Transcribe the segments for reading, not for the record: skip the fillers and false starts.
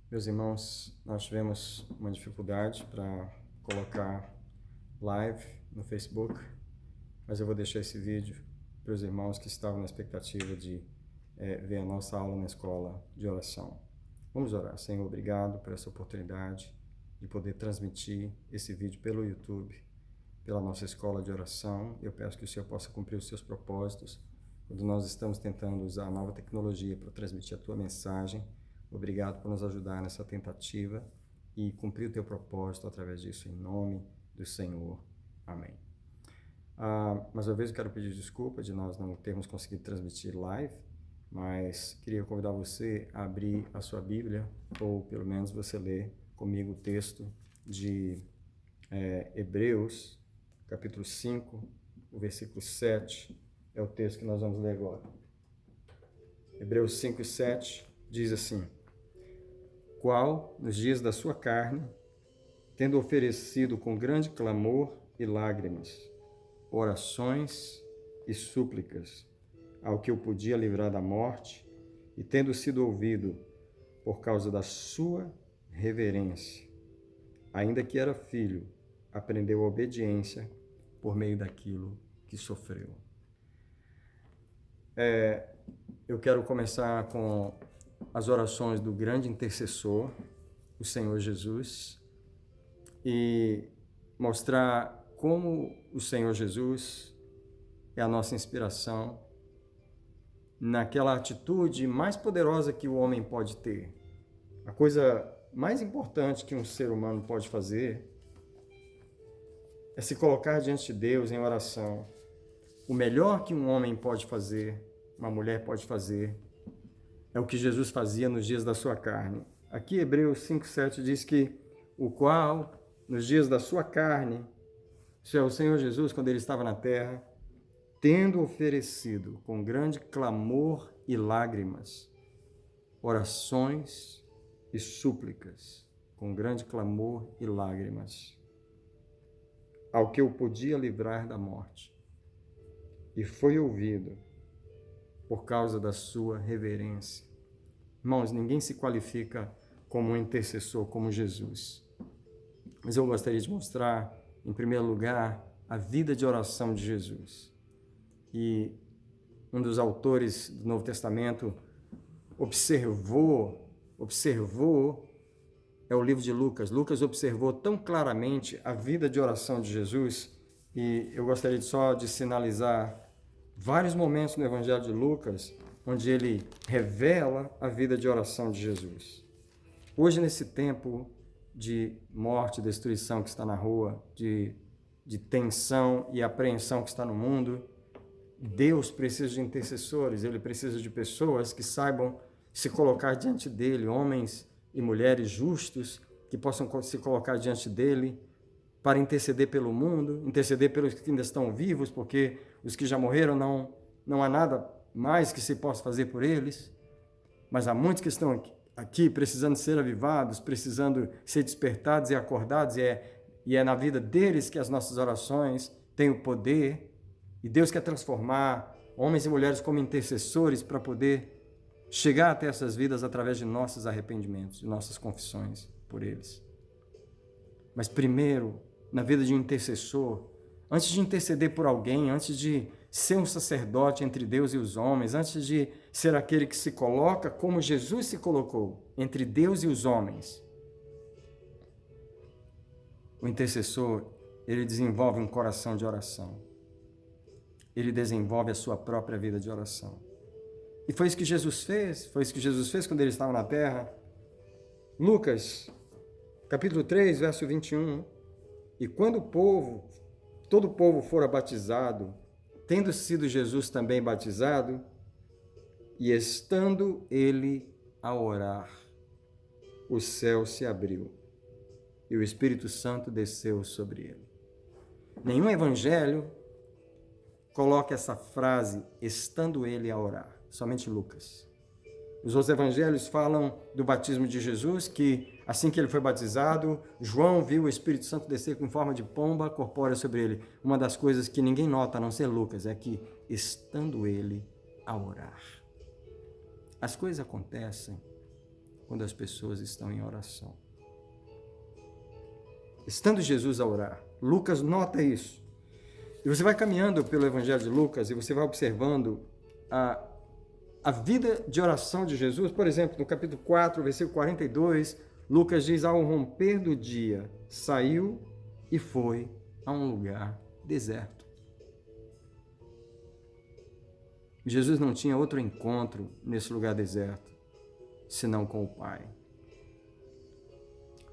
Meus irmãos, nós tivemos uma dificuldade para colocar live no Facebook, mas eu vou deixar esse vídeo para os irmãos que estavam na expectativa de ver a nossa aula na escola de oração. Vamos orar. Senhor, obrigado por essa oportunidade de poder transmitir esse vídeo pelo YouTube, pela nossa escola de oração. Eu peço que o Senhor possa cumprir os seus propósitos quando nós estamos tentando usar a nova tecnologia para transmitir a tua mensagem. Obrigado por nos ajudar nessa tentativa e cumprir o teu propósito através disso, em nome do Senhor. Amém. Mais uma vez eu quero pedir desculpa de nós não termos conseguido transmitir live, mas queria convidar você a abrir a sua Bíblia, ou pelo menos você ler comigo o texto de Hebreus, capítulo 5, o versículo 7, é o texto que nós vamos ler agora. Hebreus 5 e 7 diz assim: qual, nos dias da sua carne, tendo oferecido com grande clamor e lágrimas, orações e súplicas, ao que o podia livrar da morte, e tendo sido ouvido por causa da sua reverência, ainda que era filho, aprendeu a obediência por meio daquilo que sofreu. Eu quero começar com as orações do grande intercessor, o Senhor Jesus, e mostrar como o Senhor Jesus é a nossa inspiração naquela atitude mais poderosa que o homem pode ter. A coisa mais importante que um ser humano pode fazer é se colocar diante de Deus em oração. O melhor que um homem pode fazer, uma mulher pode fazer, é o que Jesus fazia nos dias da sua carne. Aqui Hebreus 5,7 diz que o qual, nos dias da sua carne, isso é o Senhor Jesus, quando ele estava na terra, tendo oferecido com grande clamor e lágrimas, orações e súplicas, com grande clamor e lágrimas, ao que o podia livrar da morte, e foi ouvido por causa da sua reverência. Irmãos, ninguém se qualifica como um intercessor como Jesus. Mas eu gostaria de mostrar, em primeiro lugar, a vida de oração de Jesus. E um dos autores do Novo Testamento observou é o livro de Lucas. Lucas observou tão claramente a vida de oração de Jesus, e eu gostaria só de sinalizar vários momentos no Evangelho de Lucas onde ele revela a vida de oração de Jesus. Hoje, nesse tempo de morte e destruição que está na rua, de tensão e apreensão que está no mundo, Deus precisa de intercessores, ele precisa de pessoas que saibam se colocar diante dele, homens e mulheres justos que possam se colocar diante dele para interceder pelo mundo, interceder pelos que ainda estão vivos, porque os que já morreram não há nada mais que se possa fazer por eles, mas há muitos que estão aqui precisando ser avivados, precisando ser despertados e acordados, e é na vida deles que as nossas orações têm o poder, e Deus quer transformar homens e mulheres como intercessores para poder chegar até essas vidas através de nossos arrependimentos, de nossas confissões por eles. Mas primeiro, na vida de um intercessor, antes de interceder por alguém, antes de ser um sacerdote entre Deus e os homens, antes de ser aquele que se coloca como Jesus se colocou, entre Deus e os homens, o intercessor, ele desenvolve um coração de oração. Ele desenvolve a sua própria vida de oração. E foi isso que Jesus fez quando ele estava na terra. Lucas, capítulo 3, verso 21. E quando todo o povo fora batizado, tendo sido Jesus também batizado, e estando ele a orar, o céu se abriu e o Espírito Santo desceu sobre ele. Nenhum evangelho coloca essa frase, estando ele a orar, somente Lucas. Os outros evangelhos falam do batismo de Jesus, que assim que ele foi batizado, João viu o Espírito Santo descer com forma de pomba corpórea sobre ele. Uma das coisas que ninguém nota, a não ser Lucas, é que estando ele a orar. As coisas acontecem quando as pessoas estão em oração. Estando Jesus a orar, Lucas nota isso. E você vai caminhando pelo Evangelho de Lucas e você vai observando a vida de oração de Jesus. Por exemplo, no capítulo 4, versículo 42, Lucas diz: ao romper do dia, saiu e foi a um lugar deserto. Jesus não tinha outro encontro nesse lugar deserto, senão com o Pai.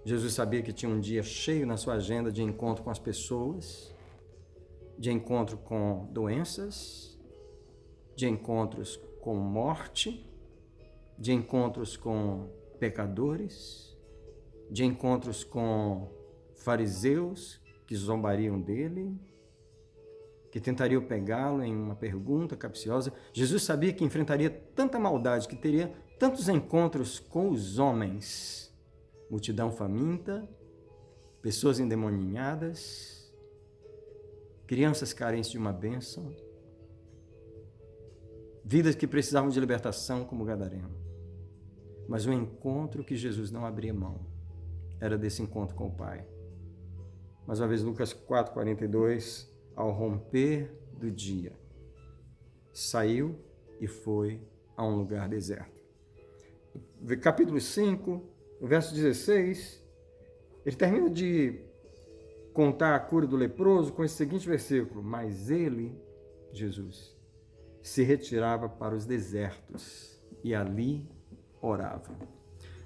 Jesus sabia que tinha um dia cheio na sua agenda de encontro com as pessoas, de encontro com doenças, de encontros com morte, de encontros com pecadores, de encontros com fariseus que zombariam dele, que tentariam pegá-lo em uma pergunta capciosa. Jesus sabia que enfrentaria tanta maldade, que teria tantos encontros com os homens, multidão faminta, pessoas endemoninhadas, crianças carentes de uma bênção, vidas que precisavam de libertação como Gadareno. Mas o encontro que Jesus não abria mão era desse encontro com o Pai. Mais uma vez, Lucas 4:42, ao romper do dia, saiu e foi a um lugar deserto. Capítulo 5, verso 16, ele termina de contar a cura do leproso com esse seguinte versículo: mas ele, Jesus, se retirava para os desertos e ali orava.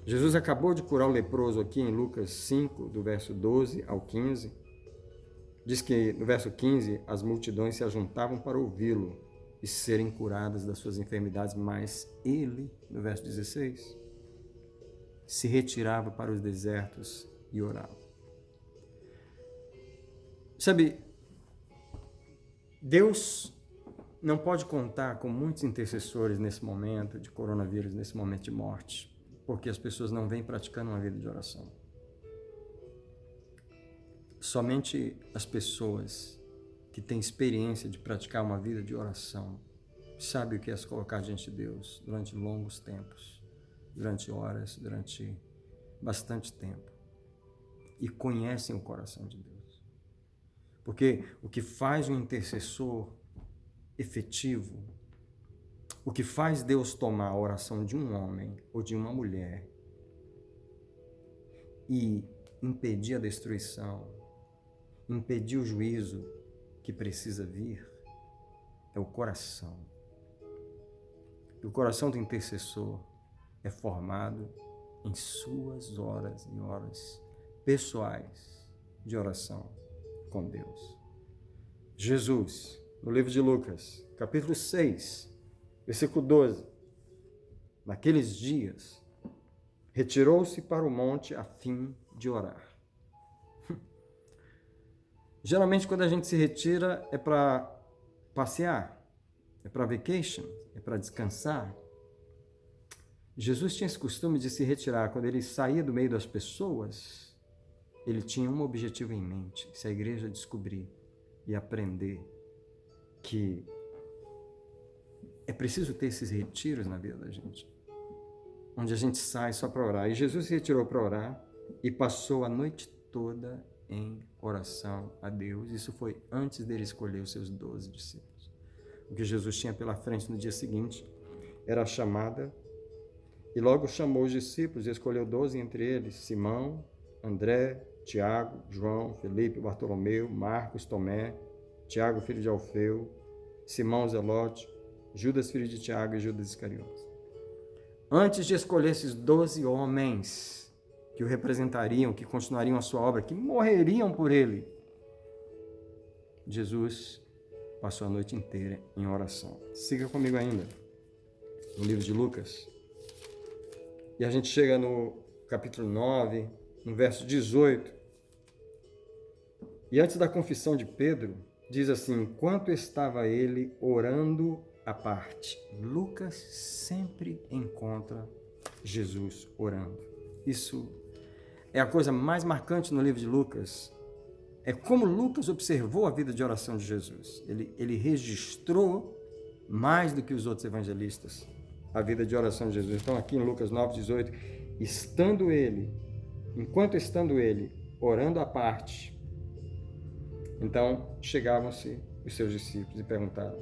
Jesus acabou de curar o leproso aqui em Lucas 5, do verso 12 ao 15. Diz que no verso 15 as multidões se ajuntavam para ouvi-lo e serem curadas das suas enfermidades, mas ele, no verso 16, se retirava para os desertos e orava. Sabe, Deus não pode contar com muitos intercessores nesse momento de coronavírus, nesse momento de morte, porque as pessoas não vêm praticando uma vida de oração. Somente as pessoas que têm experiência de praticar uma vida de oração sabem o que é se colocar diante de Deus durante longos tempos, durante horas, durante bastante tempo, e conhecem o coração de Deus. Porque o que faz um intercessor efetivo, o que faz Deus tomar a oração de um homem ou de uma mulher e impedir a destruição, impedir o juízo que precisa vir, é o coração. E o coração do intercessor é formado em suas horas e horas pessoais de oração com Deus. Jesus, no livro de Lucas, capítulo 6, versículo 12, naqueles dias, retirou-se para o monte a fim de orar. Geralmente, quando a gente se retira, é para passear, é para vacation, é para descansar. Jesus tinha esse costume de se retirar. Quando ele saía do meio das pessoas, ele tinha um objetivo em mente: se a igreja descobrir e aprender que é preciso ter esses retiros na vida da gente, onde a gente sai só para orar. E Jesus se retirou para orar e passou a noite toda em oração a Deus. Isso foi antes dele escolher os seus 12 discípulos. O que Jesus tinha pela frente no dia seguinte era a chamada, e logo chamou os discípulos e escolheu 12 entre eles: Simão, André, Tiago, João, Felipe, Bartolomeu, Marcos, Tomé, Tiago, filho de Alfeu, Simão Zelote, Judas, filho de Tiago, e Judas Iscariotes. Antes de escolher esses 12 homens que o representariam, que continuariam a sua obra, que morreriam por ele, Jesus passou a noite inteira em oração. Siga comigo ainda, no livro de Lucas. E a gente chega no capítulo 9, no verso 18. E antes da confissão de Pedro, diz assim: enquanto estava ele orando à parte. Lucas sempre encontra Jesus orando. Isso é a coisa mais marcante no livro de Lucas. É como Lucas observou a vida de oração de Jesus. Ele registrou, mais do que os outros evangelistas, a vida de oração de Jesus. Então, aqui em Lucas 9, 18, enquanto estando ele orando à parte, então chegavam-se os seus discípulos e perguntaram.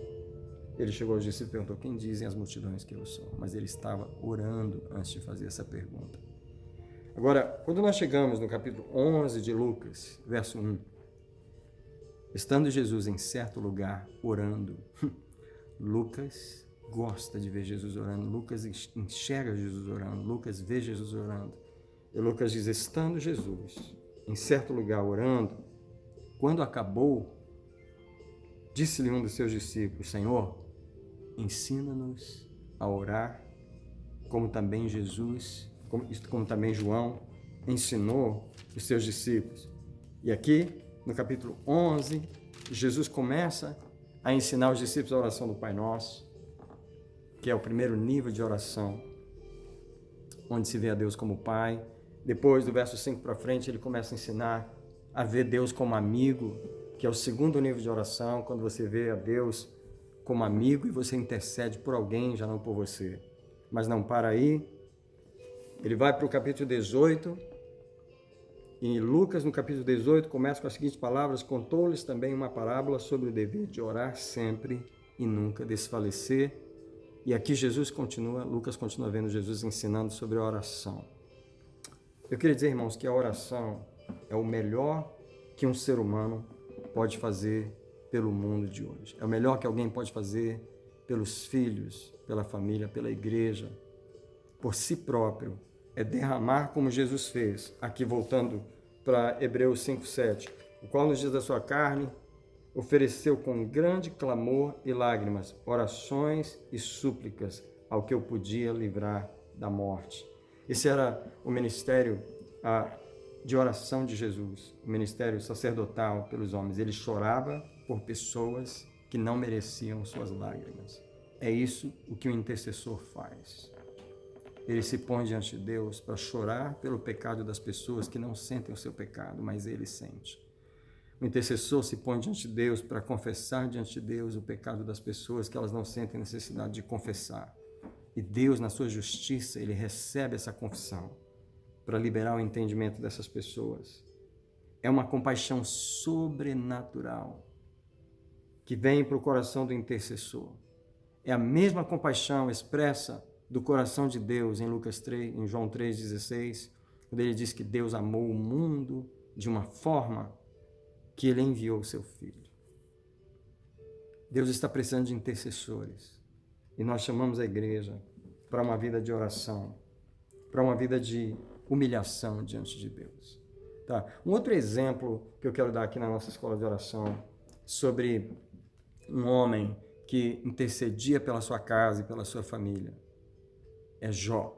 Ele chegou aos discípulos e perguntou: quem dizem as multidões que eu sou? Mas ele estava orando antes de fazer essa pergunta. Agora, quando nós chegamos no capítulo 11 de Lucas, verso 1, estando Jesus em certo lugar orando, Lucas gosta de ver Jesus orando, Lucas enxerga Jesus orando, Lucas vê Jesus orando. E Lucas diz: estando Jesus em certo lugar orando, quando acabou, disse-lhe um dos seus discípulos: Senhor, ensina-nos a orar, como também João ensinou os seus discípulos. E aqui, no capítulo 11, Jesus começa a ensinar os discípulos a oração do Pai Nosso, que é o primeiro nível de oração, onde se vê a Deus como Pai. Depois, do verso 5 para frente, ele começa a ensinar a ver Deus como amigo, que é o segundo nível de oração, quando você vê a Deus como amigo e você intercede por alguém, já não por você. Mas não para aí. Ele vai para o capítulo 18, e Lucas, no capítulo 18, começa com as seguintes palavras: contou-lhes também uma parábola sobre o dever de orar sempre e nunca desfalecer. E aqui Lucas continua vendo Jesus ensinando sobre a oração. Eu queria dizer, irmãos, que a oração é o melhor que um ser humano pode fazer pelo mundo de hoje. É o melhor que alguém pode fazer pelos filhos, pela família, pela igreja, por si próprio. É derramar como Jesus fez. Aqui voltando para Hebreus 5:7, o qual nos dias da sua carne ofereceu com grande clamor e lágrimas, orações e súplicas ao que eu podia livrar da morte. Esse era o ministério de oração de Jesus, o ministério sacerdotal pelos homens. Ele chorava por pessoas que não mereciam suas lágrimas. É isso o que o intercessor faz. Ele se põe diante de Deus para chorar pelo pecado das pessoas que não sentem o seu pecado, mas ele sente. O intercessor se põe diante de Deus para confessar diante de Deus o pecado das pessoas que elas não sentem necessidade de confessar. E Deus, na sua justiça, ele recebe essa confissão para liberar o entendimento dessas pessoas. É uma compaixão sobrenatural que vem para o coração do intercessor. É a mesma compaixão expressa do coração de Deus em João 3,16, quando ele diz que Deus amou o mundo de uma forma que ele enviou o seu Filho. Deus está precisando de intercessores. E nós chamamos a igreja para uma vida de oração, para uma vida de humilhação diante de Deus. Tá? Um outro exemplo que eu quero dar aqui na nossa escola de oração sobre um homem que intercedia pela sua casa e pela sua família é Jó.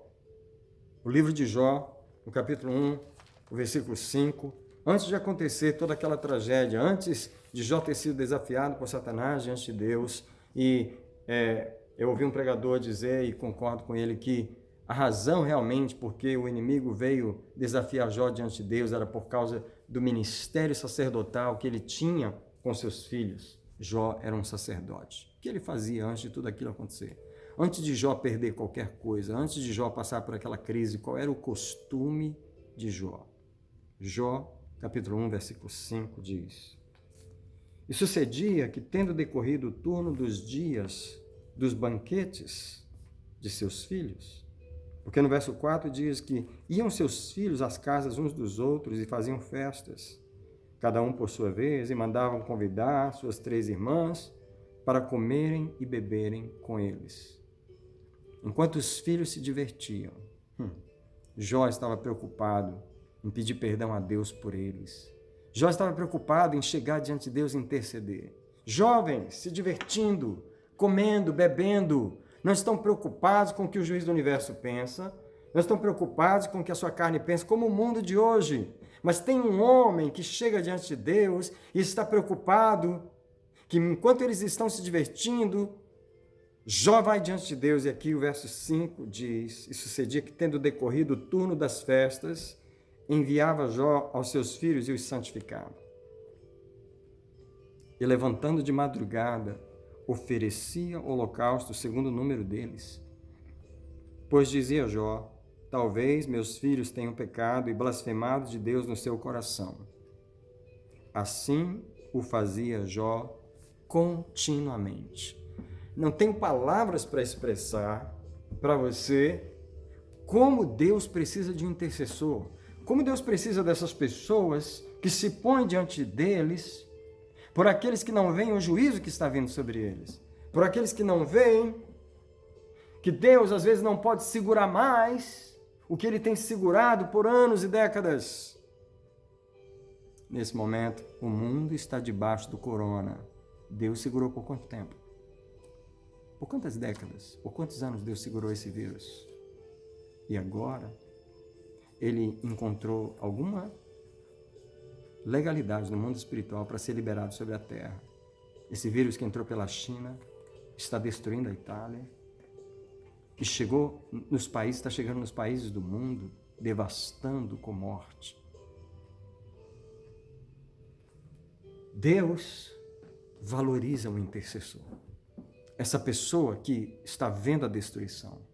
O livro de Jó, no capítulo 1, o versículo 5, antes de acontecer toda aquela tragédia, antes de Jó ter sido desafiado por Satanás diante de Deus, e eu ouvi um pregador dizer, e concordo com ele, que a razão realmente porque o inimigo veio desafiar Jó diante de Deus era por causa do ministério sacerdotal que ele tinha com seus filhos. Jó era um sacerdote. O que ele fazia antes de tudo aquilo acontecer? Antes de Jó perder qualquer coisa, antes de Jó passar por aquela crise, qual era o costume de Jó? Jó, capítulo 1, versículo 5, diz: E sucedia que, tendo decorrido o turno dos dias dos banquetes de seus filhos, porque no verso 4 diz que iam seus filhos às casas uns dos outros e faziam festas, cada um por sua vez, e mandavam convidar suas 3 irmãs para comerem e beberem com eles. Enquanto os filhos se divertiam, Jó estava preocupado em pedir perdão a Deus por eles. Jó estava preocupado em chegar diante de Deus e interceder. Jovens se divertindo, comendo, bebendo, não estão preocupados com o que o juiz do universo pensa, não estão preocupados com o que a sua carne pensa, como o mundo de hoje. Mas tem um homem que chega diante de Deus e está preocupado que enquanto eles estão se divertindo, Jó vai diante de Deus, e aqui o verso 5 diz: E sucedia que, tendo decorrido o turno das festas, enviava Jó aos seus filhos e os santificava. E levantando de madrugada, oferecia holocausto segundo o número deles. Pois dizia Jó: talvez meus filhos tenham pecado e blasfemado de Deus no seu coração. Assim o fazia Jó continuamente. Não tenho palavras para expressar para você como Deus precisa de um intercessor, como Deus precisa dessas pessoas que se põem diante deles, por aqueles que não veem o juízo que está vindo sobre eles, por aqueles que não veem que Deus às vezes não pode segurar mais o que ele tem segurado por anos e décadas. Nesse momento, o mundo está debaixo do corona. Deus segurou por quanto tempo? Por quantas décadas? Por quantos anos Deus segurou esse vírus? E agora, ele encontrou alguma legalidade no mundo espiritual para ser liberado sobre a terra. Esse vírus que entrou pela China está destruindo a Itália e chegou nos países, está chegando nos países do mundo, devastando com morte. Deus valoriza o intercessor. Essa pessoa que está vendo a destruição.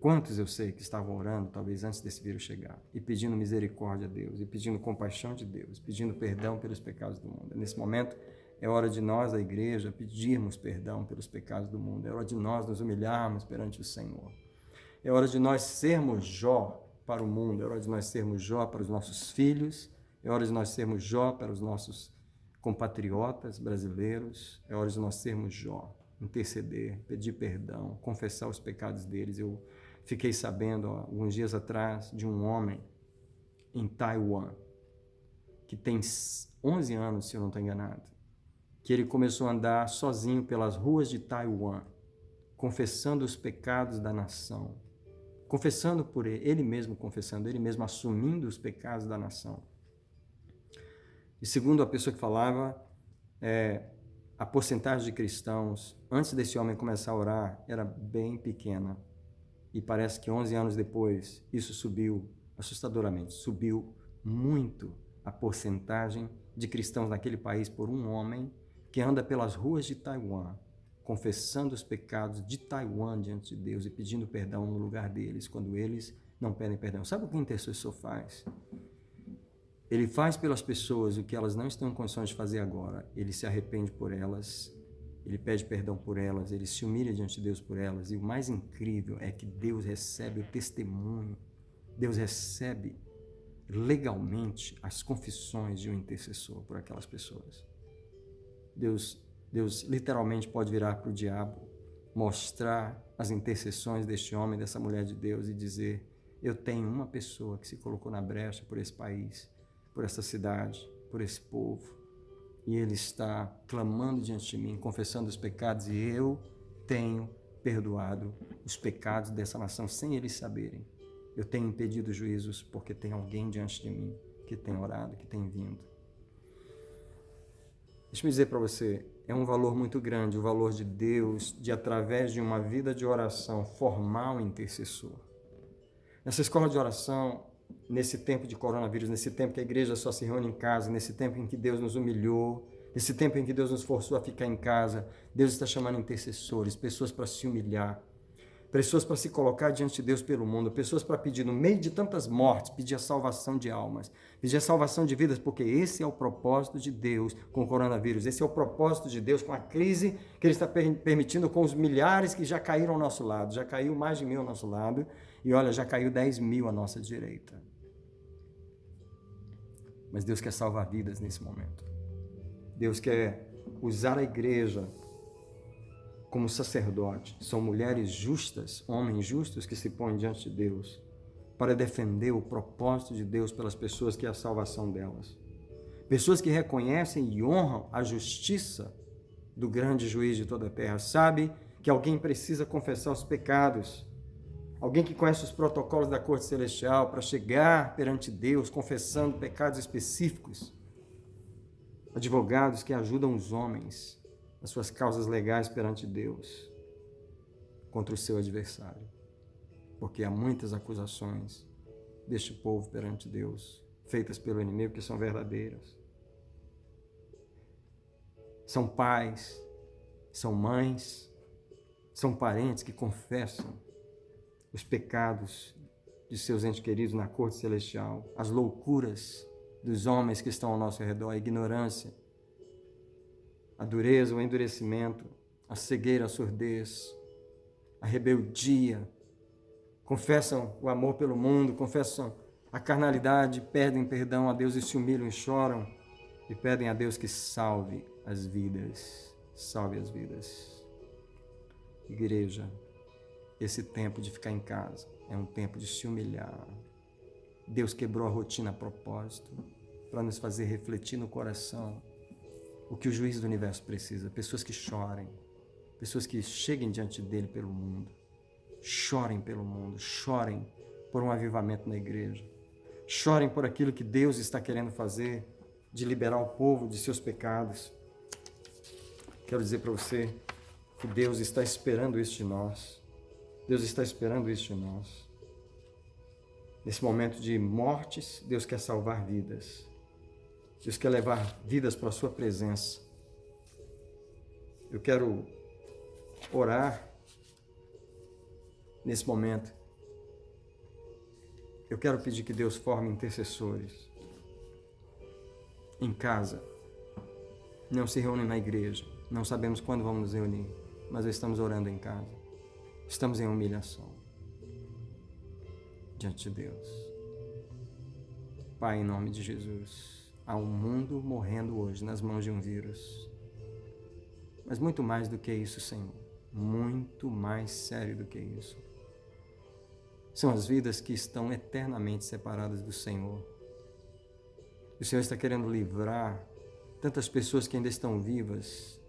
Quantos eu sei que estavam orando, talvez antes desse vírus chegar, e pedindo misericórdia a Deus, e pedindo compaixão de Deus, pedindo perdão pelos pecados do mundo. Nesse momento, é hora de nós, a igreja, pedirmos perdão pelos pecados do mundo. É hora de nós nos humilharmos perante o Senhor. É hora de nós sermos Jó para o mundo. É hora de nós sermos Jó para os nossos filhos. É hora de nós sermos Jó para os nossos compatriotas brasileiros. É hora de nós sermos Jó, interceder, pedir perdão, confessar os pecados deles. Eu fiquei sabendo, alguns dias atrás, de um homem em Taiwan, que tem 11 anos, se eu não estou enganado, que ele começou a andar sozinho pelas ruas de Taiwan, confessando os pecados da nação, confessando por ele mesmo confessando, ele mesmo assumindo os pecados da nação. E segundo a pessoa que falava, a porcentagem de cristãos, antes desse homem começar a orar, era bem pequena. E parece que 11 anos depois, isso subiu assustadoramente, subiu muito a porcentagem de cristãos naquele país por um homem que anda pelas ruas de Taiwan, confessando os pecados de Taiwan diante de Deus e pedindo perdão no lugar deles, quando eles não pedem perdão. Sabe o que o intercessor faz? Ele faz pelas pessoas o que elas não estão em condições de fazer agora. Ele se arrepende por elas, ele pede perdão por elas, ele se humilha diante de Deus por elas. E o mais incrível é que Deus recebe o testemunho, Deus recebe legalmente as confissões de um intercessor por aquelas pessoas. Deus literalmente pode virar para o diabo, mostrar as intercessões deste homem, dessa mulher de Deus e dizer: eu tenho uma pessoa que se colocou na brecha por esse país, por essa cidade, por esse povo, e ele está clamando diante de mim, confessando os pecados, e eu tenho perdoado os pecados dessa nação sem eles saberem. Eu tenho impedido juízos porque tem alguém diante de mim que tem orado, que tem vindo. Deixa-me dizer para você, é um valor muito grande, o valor de Deus, de através de uma vida de oração, formar um intercessor. Nessa escola de oração, nesse tempo de coronavírus, nesse tempo que a igreja só se reúne em casa, nesse tempo em que Deus nos humilhou, nesse tempo em que Deus nos forçou a ficar em casa, Deus está chamando intercessores, pessoas para se humilhar, pessoas para se colocar diante de Deus pelo mundo, pessoas para pedir, no meio de tantas mortes, pedir a salvação de almas, pedir a salvação de vidas, porque esse é o propósito de Deus com o coronavírus, esse é o propósito de Deus com a crise que Ele está permitindo com os milhares que já caíram ao nosso lado, já caiu mais de 1.000 ao nosso lado, e olha, já caiu 10.000 à nossa direita. Mas Deus quer salvar vidas nesse momento. Deus quer usar a igreja como sacerdote. São mulheres justas, homens justos que se põem diante de Deus para defender o propósito de Deus pelas pessoas, que é a salvação delas. Pessoas que reconhecem e honram a justiça do grande juiz de toda a terra. Sabe que alguém precisa confessar os pecados. Alguém que conhece os protocolos da corte celestial para chegar perante Deus confessando pecados específicos. Advogados que ajudam os homens nas suas causas legais perante Deus contra o seu adversário. Porque há muitas acusações deste povo perante Deus, feitas pelo inimigo, que são verdadeiras. São pais, são mães, são parentes que confessam os pecados de seus entes queridos na corte celestial, as loucuras dos homens que estão ao nosso redor, a ignorância, a dureza, o endurecimento, a cegueira, a surdez, a rebeldia, confessam o amor pelo mundo, confessam a carnalidade, pedem perdão a Deus e se humilham e choram e pedem a Deus que salve as vidas. Salve as vidas. Igreja, esse tempo de ficar em casa é um tempo de se humilhar. Deus quebrou a rotina a propósito para nos fazer refletir no coração o que o juiz do universo precisa. Pessoas que chorem, pessoas que cheguem diante dele pelo mundo, chorem pelo mundo, chorem por um avivamento na igreja, chorem por aquilo que Deus está querendo fazer, de liberar o povo de seus pecados. Quero dizer para você que Deus está esperando isso de nós. Deus está esperando isso de nós. Nesse momento de mortes, Deus quer salvar vidas. Deus quer levar vidas para a sua presença. Eu quero orar nesse momento. Eu quero pedir que Deus forme intercessores em casa. Não se reúnem na igreja. Não sabemos quando vamos nos reunir, mas estamos orando em casa. Estamos em humilhação diante de Deus. Pai, em nome de Jesus, há um mundo morrendo hoje nas mãos de um vírus. Mas muito mais do que isso, Senhor. Muito mais sério do que isso. São as vidas que estão eternamente separadas do Senhor. O Senhor está querendo livrar tantas pessoas que ainda estão vivas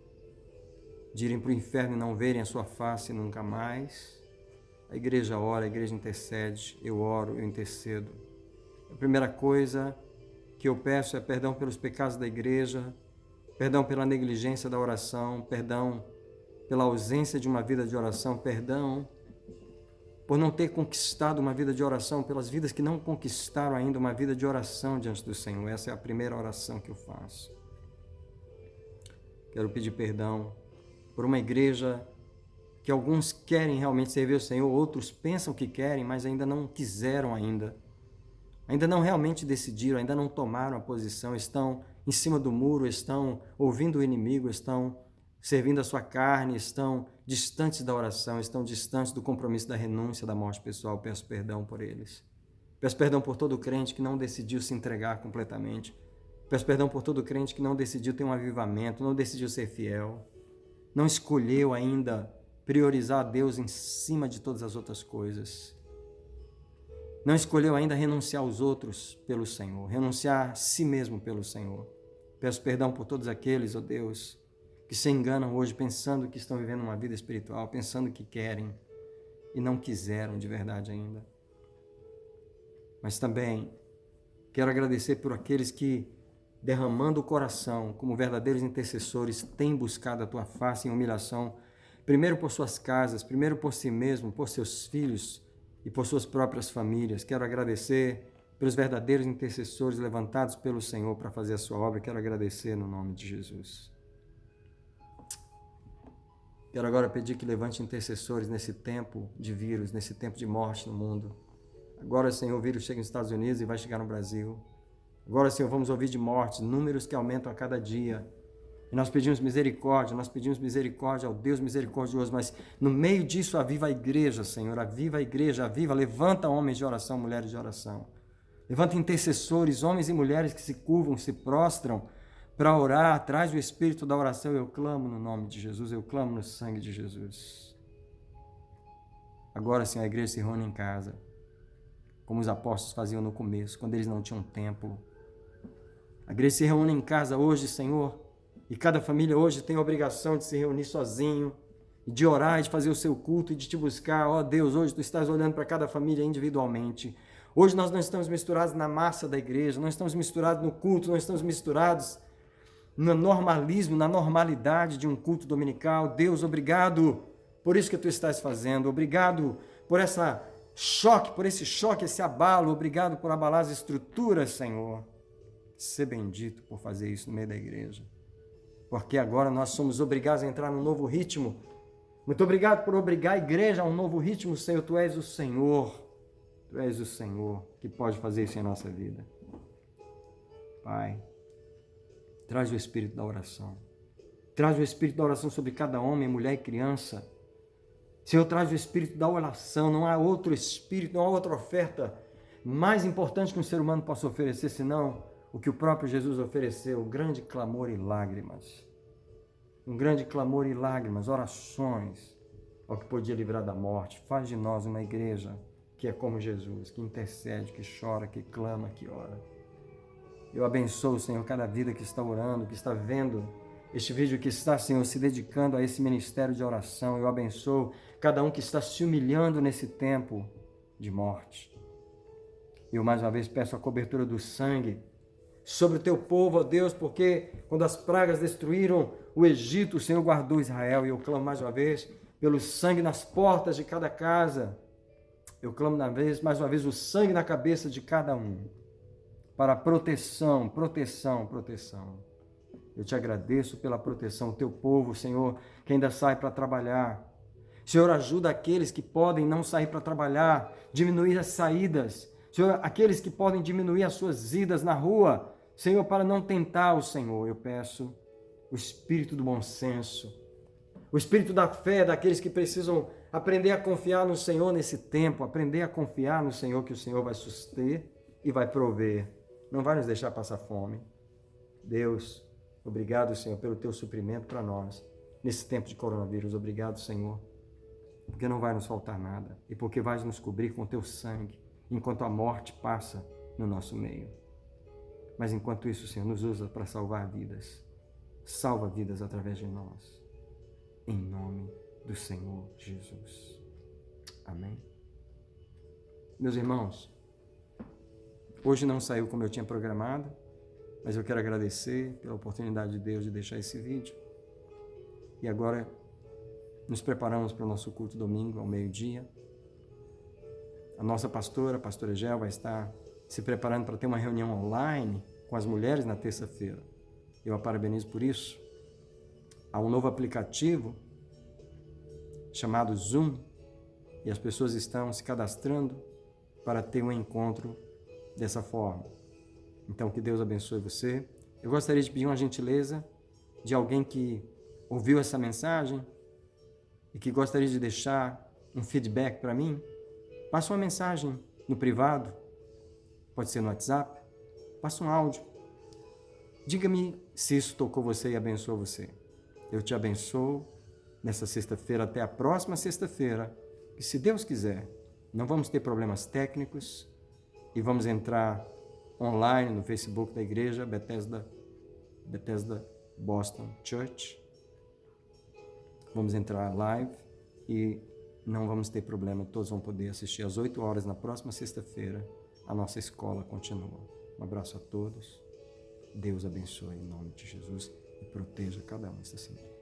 de irem para o inferno e não verem a sua face nunca mais. A igreja ora, a igreja intercede, eu oro, eu intercedo. A primeira coisa que eu peço é perdão pelos pecados da igreja, perdão pela negligência da oração, perdão pela ausência de uma vida de oração, perdão por não ter conquistado uma vida de oração, pelas vidas que não conquistaram ainda uma vida de oração diante do Senhor. Essa é a primeira oração que eu faço. Quero pedir perdão por uma igreja que alguns querem realmente servir ao Senhor, outros pensam que querem, mas ainda não quiseram ainda não realmente decidiram, ainda não tomaram a posição, estão em cima do muro, estão ouvindo o inimigo, estão servindo a sua carne, estão distantes da oração, estão distantes do compromisso da renúncia, da morte pessoal. Peço perdão por eles. Peço perdão por todo crente que não decidiu se entregar completamente. Peço perdão por todo crente que não decidiu ter um avivamento, não decidiu ser fiel, não escolheu ainda priorizar a Deus em cima de todas as outras coisas. Não escolheu ainda renunciar aos outros pelo Senhor, renunciar a si mesmo pelo Senhor. Peço perdão por todos aqueles, ó Deus, que se enganam hoje pensando que estão vivendo uma vida espiritual, pensando que querem e não quiseram de verdade ainda. Mas também quero agradecer por aqueles que, derramando o coração, como verdadeiros intercessores, têm buscado a Tua face em humilhação, primeiro por suas casas, primeiro por si mesmo, por seus filhos e por suas próprias famílias. Quero agradecer pelos verdadeiros intercessores levantados pelo Senhor para fazer a sua obra. Quero agradecer no nome de Jesus. Quero agora pedir que levante intercessores nesse tempo de vírus, nesse tempo de morte no mundo. Agora, Senhor, o vírus chega nos Estados Unidos e vai chegar no Brasil. Agora, Senhor, vamos ouvir de mortes, números que aumentam a cada dia. E nós pedimos misericórdia ao Deus misericordioso, mas no meio disso aviva a igreja, Senhor, aviva a igreja, aviva, levanta homens de oração, mulheres de oração. Levanta intercessores, homens e mulheres que se curvam, se prostram para orar atrás do espírito da oração. Eu clamo no nome de Jesus, eu clamo no sangue de Jesus. Agora, Senhor, a igreja se reúne em casa, como os apóstolos faziam no começo, quando eles não tinham templo. A igreja se reúne em casa hoje, Senhor, e cada família hoje tem a obrigação de se reunir sozinho, de orar, de fazer o seu culto e de te buscar. Ó Deus, hoje tu estás olhando para cada família individualmente. Hoje nós não estamos misturados na massa da igreja, não estamos misturados no culto, não estamos misturados no normalismo, na normalidade de um culto dominical. Deus, obrigado por isso que tu estás fazendo. Obrigado por esse choque, esse abalo. Obrigado por abalar as estruturas, Senhor. Ser bendito por fazer isso no meio da igreja. Porque agora nós somos obrigados a entrar num novo ritmo, Muito obrigado por obrigar a igreja a um novo ritmo, Senhor. Tu és o Senhor. Tu és o Senhor que pode fazer isso em nossa vida. Pai, traz o espírito da oração. Traz o espírito da oração sobre cada homem, mulher e criança. Senhor, traz o espírito da oração. Não há outro espírito, não há outra oferta mais importante que um ser humano possa oferecer, senão o que o próprio Jesus ofereceu, grande clamor e lágrimas. Um grande clamor e lágrimas, orações ao que podia livrar da morte. Faz de nós uma igreja que é como Jesus, que intercede, que chora, que clama, que ora. Eu abençoo, Senhor, cada vida que está orando, que está vendo este vídeo, que está, Senhor, se dedicando a esse ministério de oração. Eu abençoo cada um que está se humilhando nesse tempo de morte. Eu mais uma vez peço a cobertura do sangue sobre o teu povo, ó Deus, porque quando as pragas destruíram o Egito, o Senhor guardou Israel. E eu clamo mais uma vez pelo sangue nas portas de cada casa. Eu clamo mais uma vez o sangue na cabeça de cada um, para proteção, proteção, proteção. Eu te agradeço pela proteção do teu povo, Senhor, que ainda sai para trabalhar. Senhor, ajuda aqueles que podem não sair para trabalhar, diminuir as saídas. Senhor, aqueles que podem diminuir as suas idas na rua, Senhor, para não tentar o Senhor, eu peço o espírito do bom senso, o espírito da fé daqueles que precisam aprender a confiar no Senhor nesse tempo, aprender a confiar no Senhor, que o Senhor vai suster e vai prover, não vai nos deixar passar fome. Deus, obrigado, Senhor, pelo teu suprimento para nós nesse tempo de coronavírus. Obrigado, Senhor, porque não vai nos faltar nada e porque vais nos cobrir com o teu sangue enquanto a morte passa no nosso meio. Mas enquanto isso, Senhor, nos usa para salvar vidas. Salva vidas através de nós. Em nome do Senhor Jesus. Amém. Meus irmãos, hoje não saiu como eu tinha programado, mas eu quero agradecer pela oportunidade de Deus de deixar esse vídeo. E agora nos preparamos para o nosso culto domingo ao meio-dia. A nossa pastora, a pastora Gel, vai estar se preparando para ter uma reunião online com as mulheres na terça-feira. Eu a parabenizo por isso. Há um novo aplicativo chamado Zoom e as pessoas estão se cadastrando para ter um encontro dessa forma. Então, que Deus abençoe você. Eu gostaria de pedir uma gentileza de alguém que ouviu essa mensagem e que gostaria de deixar um feedback para mim. Passa uma mensagem no privado, pode ser no WhatsApp, passa um áudio. Diga-me se isso tocou você e abençoou você. Eu te abençoo nessa sexta-feira, até a próxima sexta-feira, e se Deus quiser, não vamos ter problemas técnicos e vamos entrar online no Facebook da igreja Bethesda Boston Church. Vamos entrar live e não vamos ter problema, todos vão poder assistir às 8 horas na próxima sexta-feira. A nossa escola continua. Um abraço a todos. Deus abençoe em nome de Jesus e proteja cada um nesta semana.